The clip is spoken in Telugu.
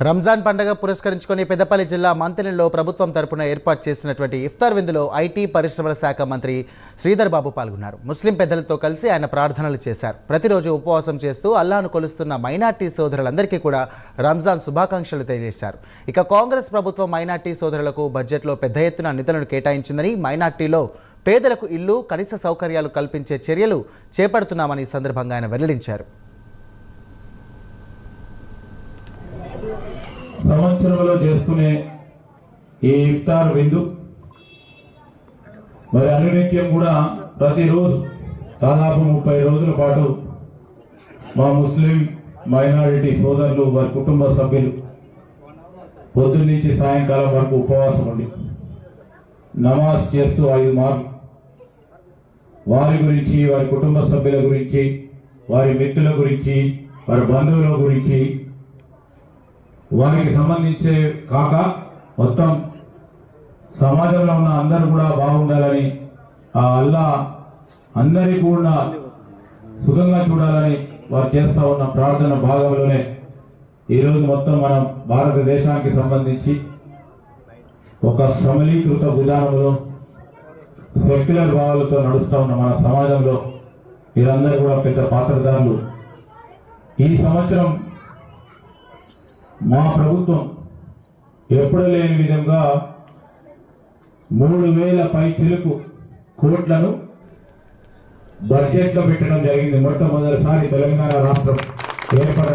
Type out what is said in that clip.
రంజాన్ పండుగ పురస్కరించుకొని పెద్దపల్లి జిల్లా మంతెనలో ప్రభుత్వం తరపున ఏర్పాటు చేసినటువంటి ఇఫ్తార్ విందులో ఐటీ పరిశ్రమల శాఖ మంత్రి శ్రీధర్ బాబు పాల్గొన్నారు. ముస్లిం పెద్దలతో కలిసి ఆయన ప్రార్థనలు చేశారు. ప్రతిరోజు ఉపవాసం చేస్తూ అల్లాహ్ను కొలుస్తున్న మైనార్టీ సోదరులందరికీ కూడా రంజాన్ శుభాకాంక్షలు తెలియజేశారు. ఇక కాంగ్రెస్ ప్రభుత్వం మైనార్టీ సోదరులకు బడ్జెట్లో పెద్ద ఎత్తున నిధులను కేటాయించిందని, మైనార్టీలో పేదలకు ఇల్లు, కనీస సౌకర్యాలు కల్పించే చర్యలు చేపడుతున్నామని సందర్భంగా ఆయన వెల్లడించారు. సంవత్సరంలో చేసుకునే ఈ ఇఫ్తార్ విందు మరి అనునిత్యం కూడా ప్రతిరోజు దాదాపు 30 రోజుల పాటు మా ముస్లిం మైనారిటీ సోదరులు వారి కుటుంబ సభ్యులు పొద్దున్న నుంచి సాయంకాలం వరకు ఉపవాసం ఉండి నమాజ్ చేస్తూ 5 మార్లు వారి గురించి, వారి కుటుంబ సభ్యుల గురించి, వారి మిత్రుల గురించి, వారి బంధువుల గురించి, వారికి సంబంధించే కాక మొత్తం సమాజంలో ఉన్న అందరూ కూడా బాగుండాలని, ఆ అల్లా అందరికీ కూడా సుఖంగా చూడాలని వారు చేస్తూ ఉన్న ప్రార్థన భాగంలోనే ఈరోజు మొత్తం మనం భారతదేశానికి సంబంధించి ఒక సరళీకృత విధానంలో సెక్యులర్ భావాలతో నడుస్తూ ఉన్న మన సమాజంలో వీరందరూ కూడా పెద్ద పాత్రధారులు. ఈ సంవత్సరం మా ప్రభుత్వం ఎప్పుడు లేని విధంగా 3000 పైచిలకు కోట్లను బడ్జెట్లో పెట్టడం జరిగింది. మొట్టమొదటిసారి తెలంగాణ రాష్ట్రం ఏర్పడ